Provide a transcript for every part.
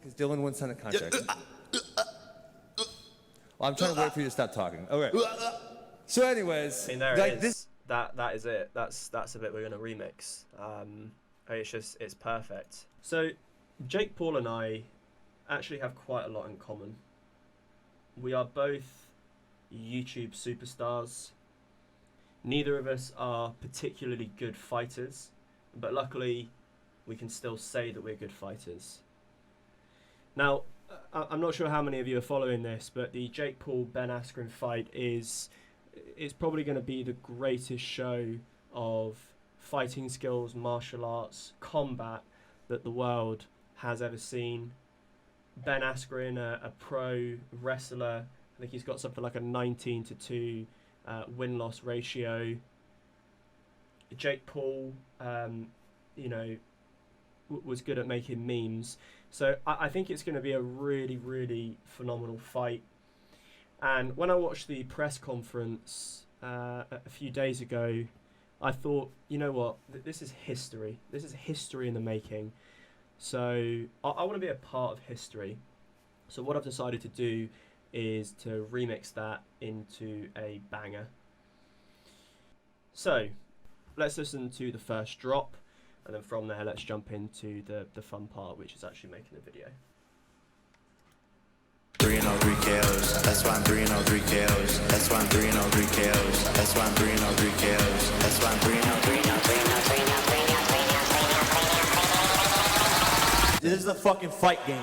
Because Dylan wouldn't sign a contract. Well, I'm trying to wait for you to stop talking. Okay. So anyways, I mean, there like it is. That is it. That's a bit we're gonna remix. It's perfect. So Jake Paul and I actually have quite a lot in common. We are both YouTube superstars. Neither of us are particularly good fighters, but luckily we can still say that we're good fighters. Now, I'm not sure how many of you are following this, but the Jake Paul Ben Askren fight is probably going to be the greatest show of fighting skills, martial arts, combat that the world has ever seen. Ben Askren, a pro wrestler, I think he's got something like a 19-2 win-loss ratio. Jake Paul, was good at making memes. So I think it's going to be a really, really phenomenal fight. And when I watched the press conference a few days ago, I thought, you know what, this is history. This is history in the making. So I want to be a part of history. So what I've decided to do is to remix that into a banger. So let's listen to the first drop, and then from there let's jump into the fun part, which is actually making the video. 3-0, 3 KOs. That's why I'm 3-0, 3 KOs. That's why I'm 3-0, 3 KOs. That's why I'm 3-0, 3 KOs. That's why I'm 3-0, 3-0, 3-0, 3-0, 3-0, 3-0. This is the fucking fight game.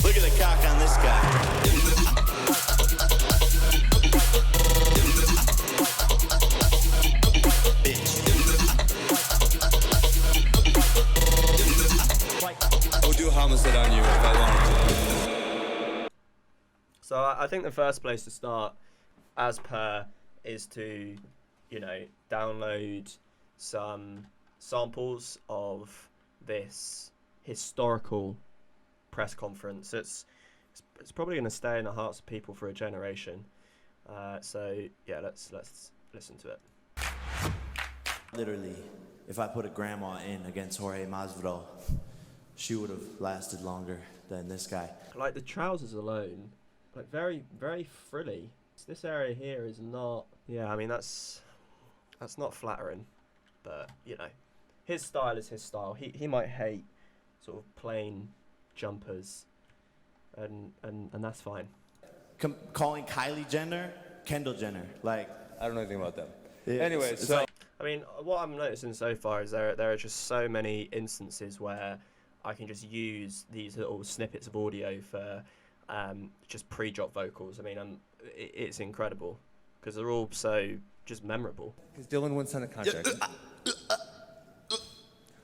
Look at the cock on this guy. I would do homicide on you if I wanted to. So I think the first place to start, as per, is to, download some samples of this historical press conference. It's probably going to stay in the hearts of people for a generation. So yeah, let's listen to it. Literally, if I put a grandma in against Jorge Masvidal, she would have lasted longer than this guy. Like the trousers alone, like very, very frilly. This area here is not. Yeah, I mean that's not flattering, but his style is his style. He might hate sort of plain jumpers, and that's fine. Calling Kylie Jenner Kendall Jenner, like I don't know anything about them. Yeah, Anyway, it's so like, I mean, what I'm noticing so far is there are just so many instances where I can just use these little snippets of audio for just pre-drop vocals. I mean, it's incredible because they're all so just memorable. because Dylan wouldn't sign a contract.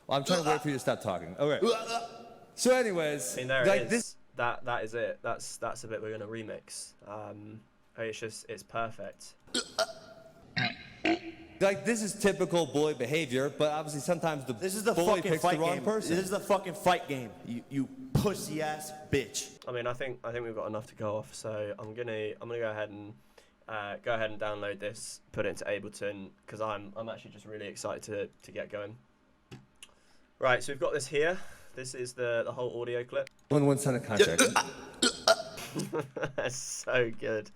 Well, I'm trying to wait for you to stop talking. Okay. So anyways, I mean, there like it is. That is it. That's a bit we're gonna remix. It's perfect. Like this is typical bully behavior, but obviously sometimes this is the bully fucking picks fight the wrong game. person. This is the fucking fight game. You pussy ass bitch. I mean, I think we've got enough to go off. So I'm gonna go ahead and download this, put it into Ableton, because I'm actually just really excited to get going. Right, so we've got this here. This is the whole audio clip. Dylan wouldn't sign a contract. That's so good.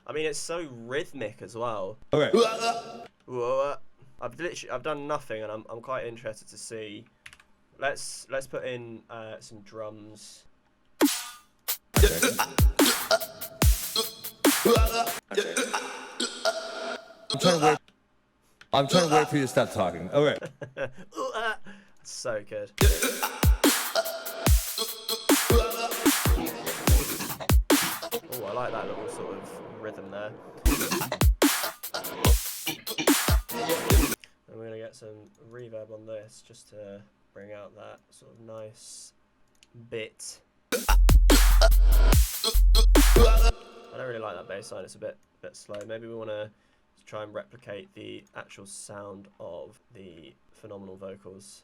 I mean, it's so rhythmic as well. Okay. Whoa. I've done nothing, and I'm quite interested to see. Let's put in some drums. I'm trying to wait for you to stop talking. Okay. That's so good. Oh, I like that little sort of rhythm there. And we're gonna get some reverb on this just to bring out that sort of nice bit. I don't really like that bass line, it's a bit slow. Maybe we want to try and replicate the actual sound of the phenomenal vocals.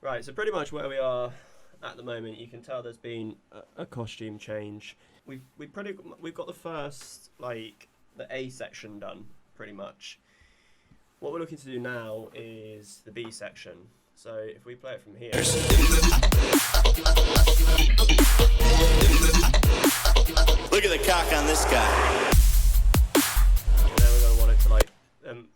Right, so pretty much where we are at the moment, you can tell there's been a costume change. We've got the first, like, the A section done pretty much. What we're looking to do now is the B section. So if we play it from here. Look at the cock on this guy. And then we're going to want it to, like,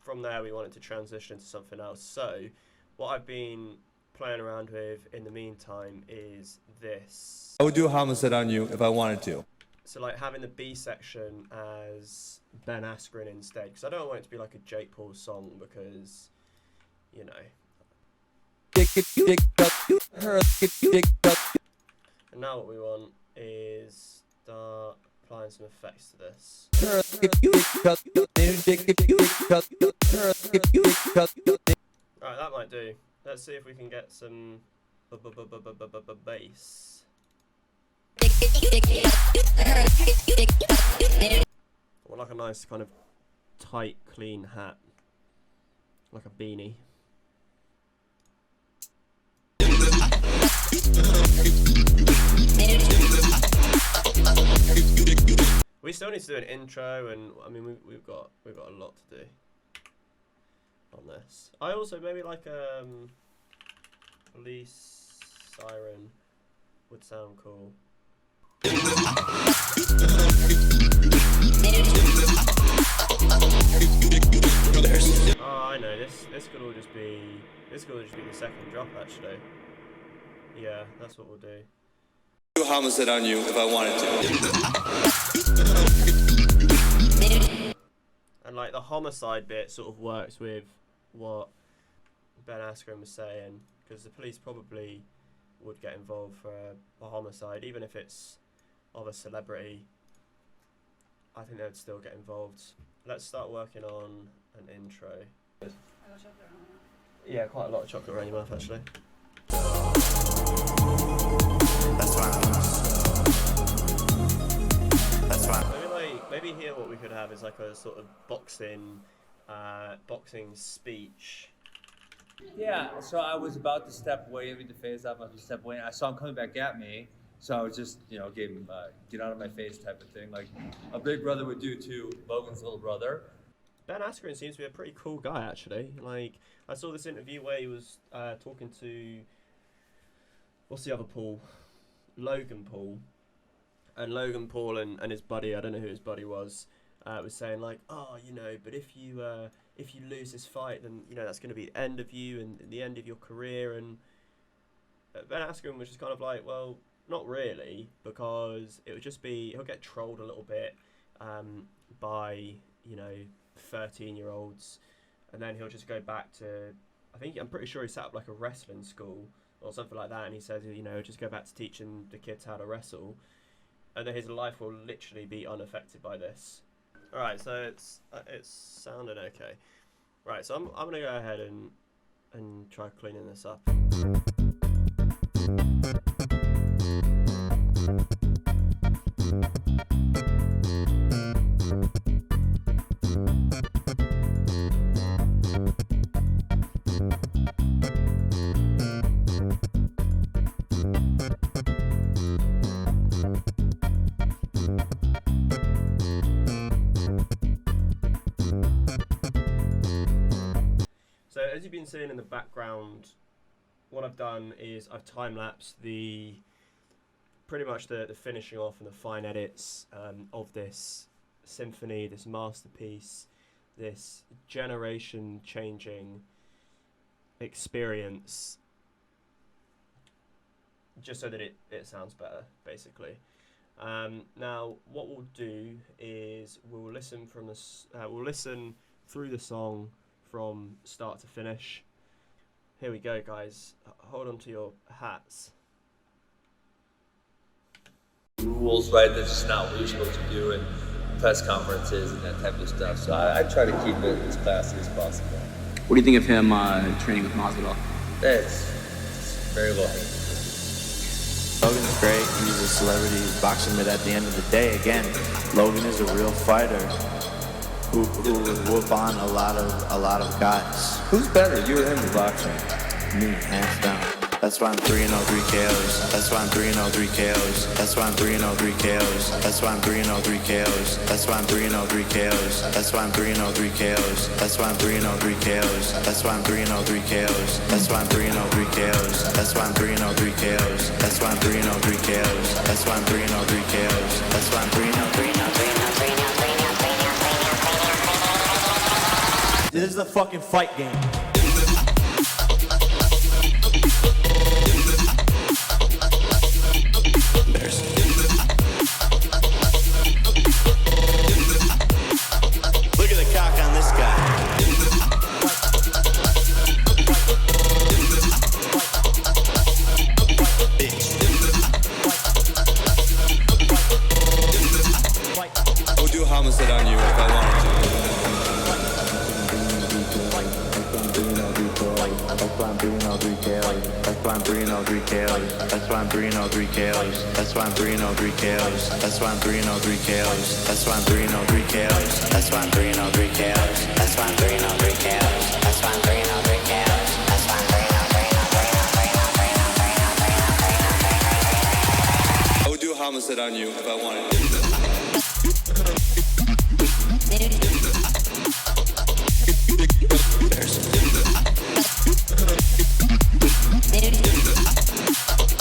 from there we want it to transition to something else. So what I've been playing around with in the meantime is this. I would do a homicide on you if I wanted to. So like having the B section as Ben Askren instead, because I don't want it to be like a Jake Paul song, because, you know. And now what we want is start applying some effects to this. Alright, that might do. Let's see if we can get some bass. I want like a nice kind of tight, clean hat, like a beanie. We still need to do an intro, and I mean we've got a lot to do on this. I also maybe like police siren would sound cool. Oh, I know this could all just be the second drop actually. Yeah, that's what we'll do. Do a homicide on you if I wanted to. And like the homicide bit sort of works with what Ben Askren was saying, because the police probably would get involved for a homicide, even if it's of a celebrity. I think they would still get involved. Let's start working on an intro. Yeah, quite a lot of chocolate around your mouth actually. That's right. Maybe here what we could have is like a sort of boxing speech. Yeah, so I was about to step away, into the face off, I was step away, and I saw him coming back at me. So I was just, gave him get out of my face type of thing, like a big brother would do to Logan's little brother. Ben Askren seems to be a pretty cool guy, actually. Like, I saw this interview where he was talking to, what's the other Paul? Logan Paul. And Logan Paul and his buddy, I don't know who his buddy was saying like, oh, but if you lose this fight, then, that's going to be the end of you and the end of your career. And Ben Askren was just kind of like, well, not really, because it would just be, he'll get trolled a little bit by, 13-year-olds, and then he'll just go back to, I'm pretty sure he set up like a wrestling school or something like that, and he says, you know, just go back to teaching the kids how to wrestle, and then his life will literally be unaffected by this. All right, so it's sounding okay. Right, so I'm gonna go ahead and try cleaning this up. So as you've been seeing in the background, what I've done is I've time-lapsed pretty much the finishing off and the fine edits of this symphony, this masterpiece, this generation-changing experience, just so that it sounds better, basically. Now, what we'll do is we'll listen through the song from start to finish. Here we go, guys. Hold on to your hats. Rules, right? That's just not what you're supposed to do in press conferences and that type of stuff. So I try to keep it as classy as possible. What do you think of him training with Masvidal? It's very low. Logan's great. He's a celebrity. He's boxing, but at the end of the day, again, Logan is a real fighter who would whoop on a lot of guys. Who's better, you or him in boxing? Me, hands down. That's why I'm 3-0, 3 KOs. That's why I'm 3-0, 3 KOs. That's why I'm 3-0, 3 KOs. That's why I'm 3-0, 3 KOs. That's why I'm 3-0, 3 KOs. That's why I'm 3-0, 3 KOs. That's why I'm 3-0, 3 KOs. That's why I'm 3-0, 3 KOs. That's why I'm 3-0, 3 KOs. That's why I'm 3-0, 3 KOs. That's why I'm 3-0, 3 KOs. That's why I'm 3-0, 3 KOs. That's why I'm 3-0, 3-0, 3-0, 3-0, 3-0. This is the fucking fight game. Look at the cock on this guy. I would do a homicide on you if I wanted to. That's why I'm 3-0, 3 KOs. That's why I'm 3-0, 3 KOs. That's why I'm 3-0, 3 KOs. That's why I'm 3-0, 3 KOs. That's why I'm 3-0, 3 KOs. That's why I'm 3-0, 3 KOs. That's why I'm 3-0, 3 KOs. That's why I'm 3-0, 3 KOs. That's why I'm 3-0, 3 KOs. That's why I'm 3-0, 3-0, 3-0, 3-0, 3-0, 3-0, 3-0, 3-0. I would do a homicide on you if I wanted to.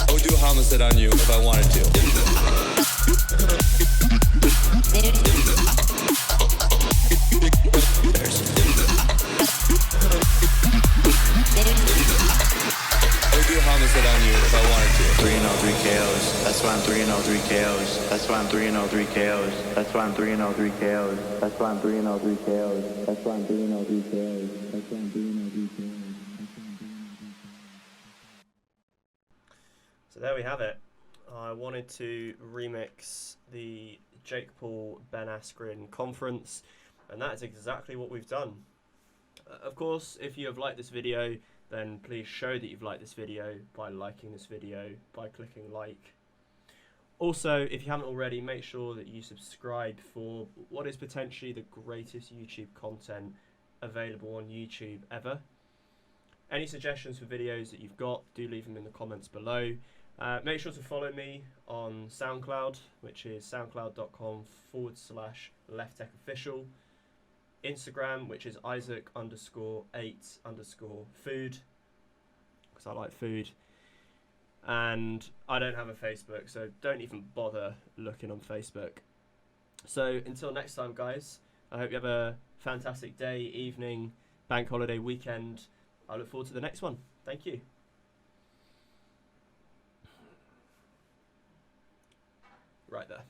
I would do a homicide on you if I wanted to. I would do a homicide on you if I wanted to. 3-0, 3 KOs. That's why I'm 3-0, 3 KOs. That's why I'm 3-0, 3 KOs. That's why I'm 3-0, 3 KOs. That's why I'm 3-0, 3 KOs. That's why I'm 3-0, 3 KOs. That's why I'm 3-0, 3 KOs. So there we have it. I wanted to remix the Jake Paul Ben Askren conference, and that is exactly what we've done. Of course, if you have liked this video, then please show that you've liked this video by liking this video, by clicking like. Also, if you haven't already, make sure that you subscribe for what is potentially the greatest YouTube content available on YouTube ever. Any suggestions for videos that you've got, do leave them in the comments below. Make sure to follow me on SoundCloud, which is soundcloud.com/LeftTechOfficial. Instagram, which is Isaac_8_food, because I like food. And I don't have a Facebook, so don't even bother looking on Facebook. So until next time, guys, I hope you have a fantastic day, evening, bank holiday weekend. I look forward to the next one. Thank you. Right there.